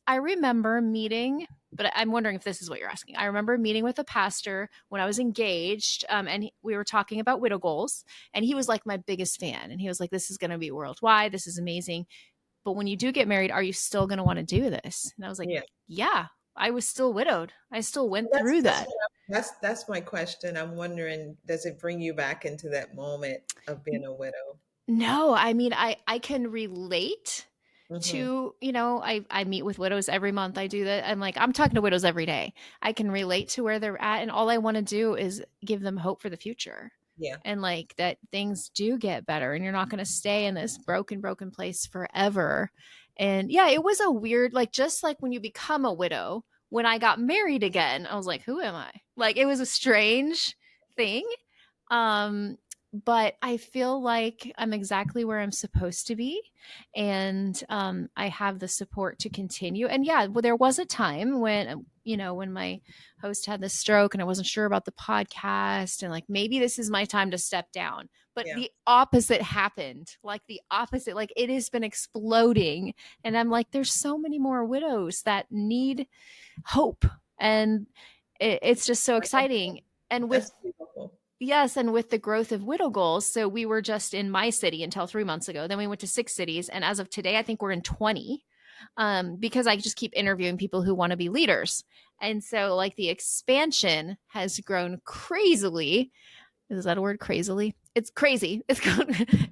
I remember meeting, but I'm wondering if this is what you're asking. I remember meeting with a pastor when I was engaged, and we were talking about widow goals, and he was like my biggest fan. And he was like, this is going to be worldwide. This is amazing. But when you do get married, are you still going to want to do this? And I was like, Yeah. yeah, I was still widowed. I still went That's through that's that. what that's my question. I'm wondering, does it bring you back into that moment of being a widow? No, I mean, I can relate Hmm. to, I meet with widows every month. I do that. I'm talking to widows every day. I can relate to where they're at. And all I want to do is give them hope for the future. Yeah. And like that things do get better and you're not going to stay in this broken place forever. And yeah, it was a weird, like, just like when you become a widow, when I got married again, I was like, who am I? Like, it was a strange thing. Um, but I feel like I'm exactly where I'm supposed to be. And I have the support to continue. And yeah, well, there was a time when, when my host had this stroke and I wasn't sure about the podcast and like, maybe this is my time to step down. But Yeah. the opposite happened, like the opposite, like it has been exploding. And I'm like, there's so many more widows that need hope. And it's just so exciting. And That's with beautiful. Yes, and with the growth of Widow Goals, so we were just in my city until 3 months ago. Then we went to 6 cities, and as of today, I think we're in 20. Because I just keep interviewing people who want to be leaders, and so like the expansion has grown crazily. Is that a word? Crazily? It's crazy. It's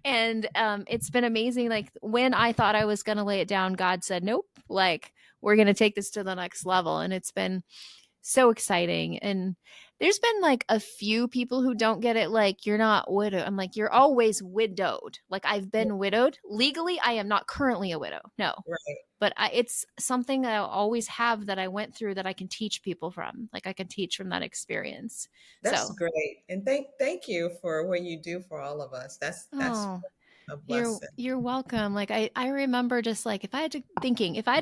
and it's been amazing. Like when I thought I was going to lay it down, God said, "Nope. Like we're going to take this to the next level," and it's been so exciting. And there's been like a few people who don't get it, like, you're not widowed. I'm like, you're always widowed. Like, I've been widowed. Legally, I am not currently a widow. No. Right. But it's something that I always have, that I went through, that I can teach people from. Like, I can teach from that experience. That's So, great. And thank you for what you do for all of us. That's oh, a You're blessing. you're welcome. Like, I remember just like, if I had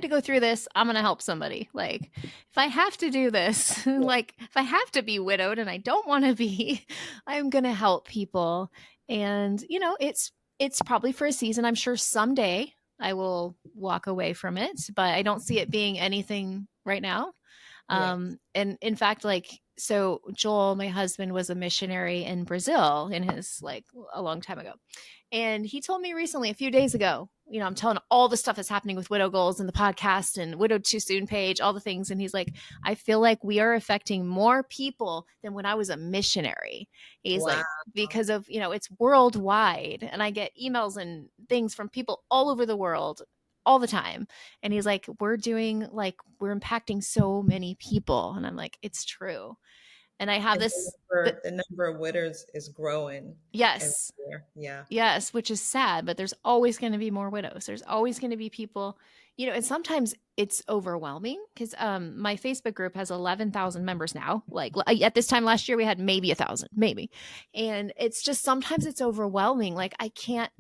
to go through this, I'm gonna help somebody. Like, if I have to do this, Yeah. like if I have to be widowed and I don't want to be, I'm gonna help people. And it's probably for a season. I'm sure someday I will walk away from it, but I don't see it being anything right now. Yes. And in fact, like, so Joel, my husband, was a missionary in Brazil in his, like, a long time ago. And he told me recently, a few days ago, I'm telling all the stuff that's happening with Widow Goals and the podcast and Widowed Too Soon page, all the things. And he's like, I feel like we are affecting more people than when I was a missionary. He's Wow. like, because of, it's worldwide. And I get emails and things from people all over the world all the time. And he's like, we're impacting so many people. And I'm like, it's true. And I have And this, the number of widows is growing every yes, year. Yeah. yes, which is sad, but there's always going to be more widows. There's always going to be people, and sometimes it's overwhelming because my Facebook group has 11,000 members now. Like, at this time last year, we had maybe 1,000, maybe. And it's just, sometimes it's overwhelming. Like, I can't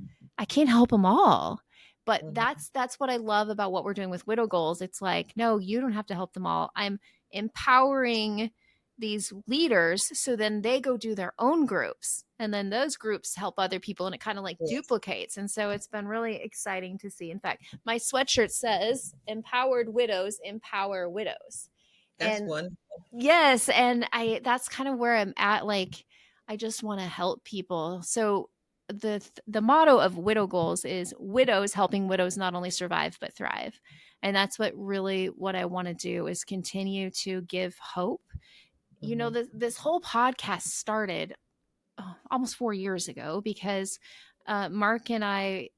help them all. But Mhm. that's what I love about what we're doing with Widow Goals. It's like, no, you don't have to help them all. I'm empowering these leaders, so then they go do their own groups, and then those groups help other people, and it kind of like Yes. duplicates. And so it's been really exciting to see. In fact, my sweatshirt says, empowered widows empower widows. That's And wonderful. yes, and I that's kind of where I'm at. Like, I just want to help people. So the motto of Widow Goals is widows helping widows not only survive but thrive. And that's what I want to do, is continue to give hope. Hmm. This whole podcast started almost 4 years ago, because Mark and I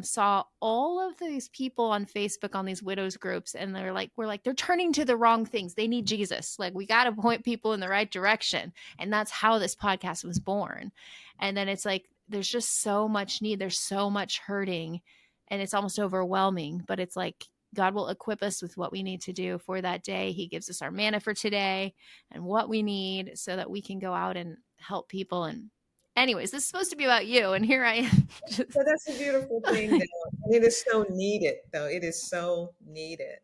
saw all of these people on Facebook on these widows groups, and we're like, they're turning to the wrong things. They need Jesus. Like, we got to point people in the right direction. And that's how this podcast was born. And then it's like, there's just so much need. There's so much hurting, and it's almost overwhelming, but it's like, God will equip us with what we need to do for that day. He gives us our manna for today and what we need, so that we can go out and help people. And anyways, this is supposed to be about you, and here I am. Just, So that's a beautiful thing, though. And it is so needed, though. It is so needed.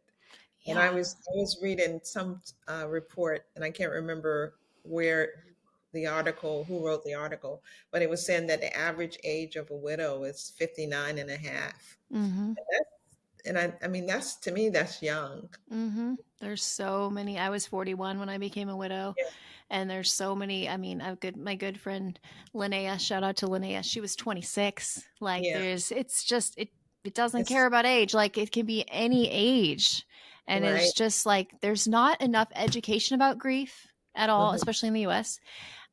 And yeah. I was reading some report, and I can't remember where who wrote the article, but it was saying that the average age of a widow is 59 and a half. Mm-hmm. I mean, that's, to me, that's young. Mm-hmm. There's so many. I was 41 when I became a widow, Yeah. and there's so many. I mean, my good friend Linnea, shout out to Linnea. She was 26. Like, Yeah. it doesn't care It's about age. Like, it can be any age. And right. it's just like, there's not enough education about grief at all, Mhm. especially in the US.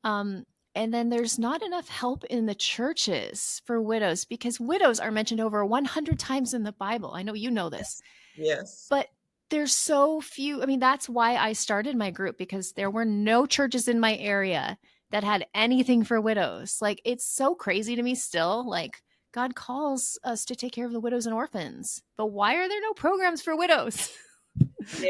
Um, and then there's not enough help in the churches for widows, because widows are mentioned over 100 times in the Bible. I know you know this, Yes. Yes. but there's so few. I mean, that's why I started my group, because there were no churches in my area that had anything for widows. Like, it's so crazy to me still. Like, God calls us to take care of the widows and orphans, but why are there no programs for widows?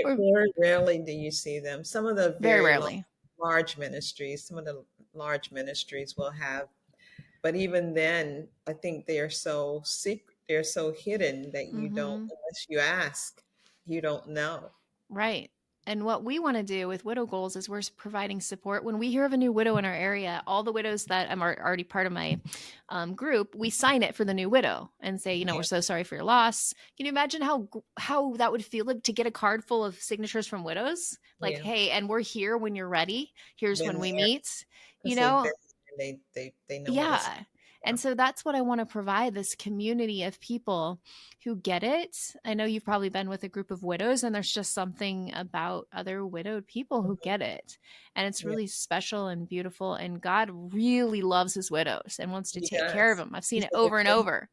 Or Very rarely do you see them. Some of the very very rarely. large ministries, some of the large ministries will have, but even then, I think they are so secret, they're so hidden that you don't, Mm-hmm. unless you ask, you don't know. Right. And what we want to do with Widow Goals is we're providing support. When we hear of a new widow in our area, all the widows that are already part of my group, we sign it for the new widow and say, we're Yeah. so sorry for your loss. Can you imagine how that would feel, like, to get a card full of signatures from widows? Like, Yeah. hey, and we're here when you're ready. Here's Been when we there meet. You because they've know, been there, and they know what it's yeah. yeah. And so that's what I want to provide, this community of people who get it. I know you've probably been with a group of widows, and there's just something about other widowed people who Mhm. get it. And it's Yeah. really special and beautiful. And God really loves his widows and wants to take care of Yes. them. I've seen He's it a over and over.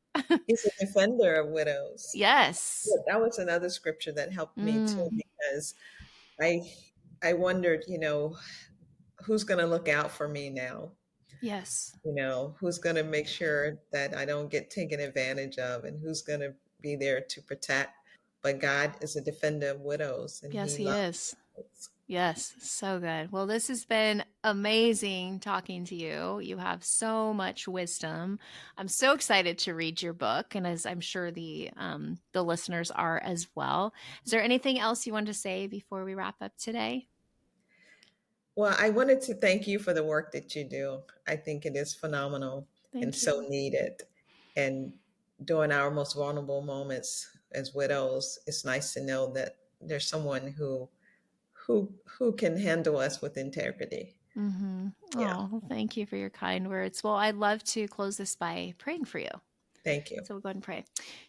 he's a defender of widows. Yeah, Yes. that was another scripture that helped me too, Mm, because I I wondered, who's going to look out for me now? Yes. Who's going to make sure that I don't get taken advantage of, and who's going to be there to protect. But God is a defender of widows, and Yes, he he loves is. us. Yes, so good. Well, this has been amazing talking to you. You have so much wisdom. I'm so excited to read your book, and as I'm sure the listeners are as well. Is there anything else you want to say before we wrap up today? Well, I wanted to thank you for the work that you do. I think it is phenomenal and Thank so you. needed. And during our most vulnerable moments as widows, it's nice to know that there's someone who can handle us with integrity. Mm-hmm. Yeah, Oh, well, thank you for your kind words. Well, I'd love to close this by praying for you. thank you. So we'll go ahead and pray.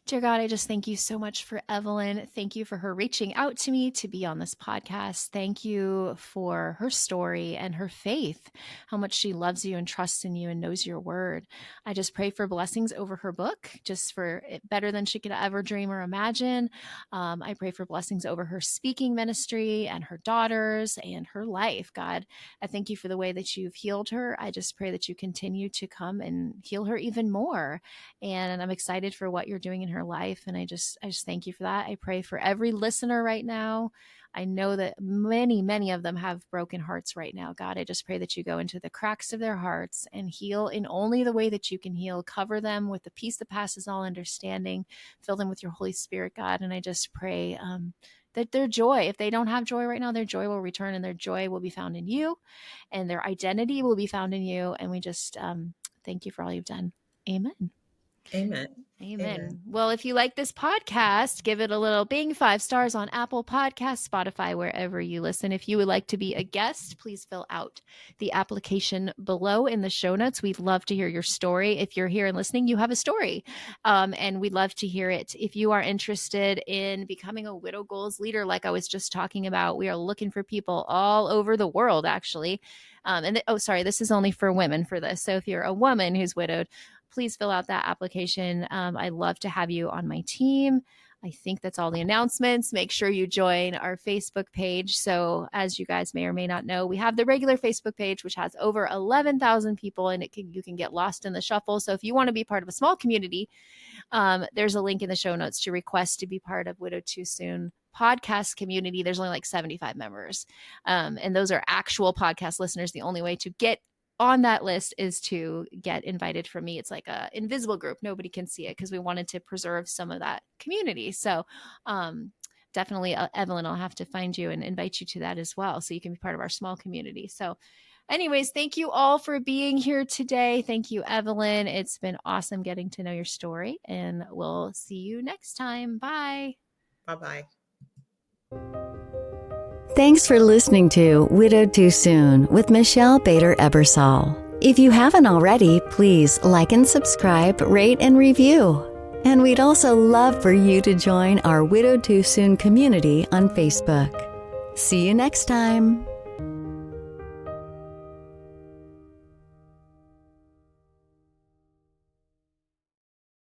Dear God, I just thank you so much for Evelyn. Thank you for her reaching out to me to be on this podcast. Thank you for her story and her faith, how much she loves you and trusts in you and knows your word. I just pray for blessings over her book, just for it better than she could ever dream or imagine. I pray for blessings over her speaking ministry and her daughters and her life. God, I thank you for the way that you've healed her. I just pray that you continue to come and heal her even more. And I'm excited for what you're doing in her life. And I just thank you for that. I pray for every listener right now. I know that many of them have broken hearts right now. God, I just pray that you go into the cracks of their hearts and heal in only the way that you can heal. Cover them with the peace that passes all understanding. Fill them with your Holy Spirit, God. And I just pray that their joy, if they don't have joy right now, their joy will return and their joy will be found in you and their identity will be found in you. And we just thank you for all you've done. Amen. Amen. Amen. Amen. Well, if you like this podcast, give it a little bing, 5 stars on Apple Podcasts, Spotify, wherever you listen. If you would like to be a guest, please fill out the application below in the show notes. We'd love to hear your story. If you're here and listening, you have a story, and we'd love to hear it. If you are interested in becoming a Widow Goals leader, like I was just talking about, we are looking for people all over the world, actually. This is only for women for this. So if you're a woman who's widowed, please fill out that application. I'd love to have you on my team. I think that's all the announcements. Make sure you join our Facebook page. So as you guys may or may not know, we have the regular Facebook page, which has over 11,000 people, and you can get lost in the shuffle. So if you want to be part of a small community, there's a link in the show notes to request to be part of Widow Too Soon podcast community. There's only like 75 members. And those are actual podcast listeners. The only way to get on that list is to get invited from me. It's like a invisible group. Nobody can see it because we wanted to preserve some of that community. So definitely, Evelyn, I'll have to find you and invite you to that as well, so you can be part of our small community. So anyways, thank you all for being here today. Thank you, Evelyn. It's been awesome getting to know your story, and we'll see you next time. Bye. Bye-bye. Thanks for listening to Widowed Too Soon with Michelle Bader Ebersole. If you haven't already, please like and subscribe, rate and review. And we'd also love for you to join our Widowed Too Soon community on Facebook. See you next time.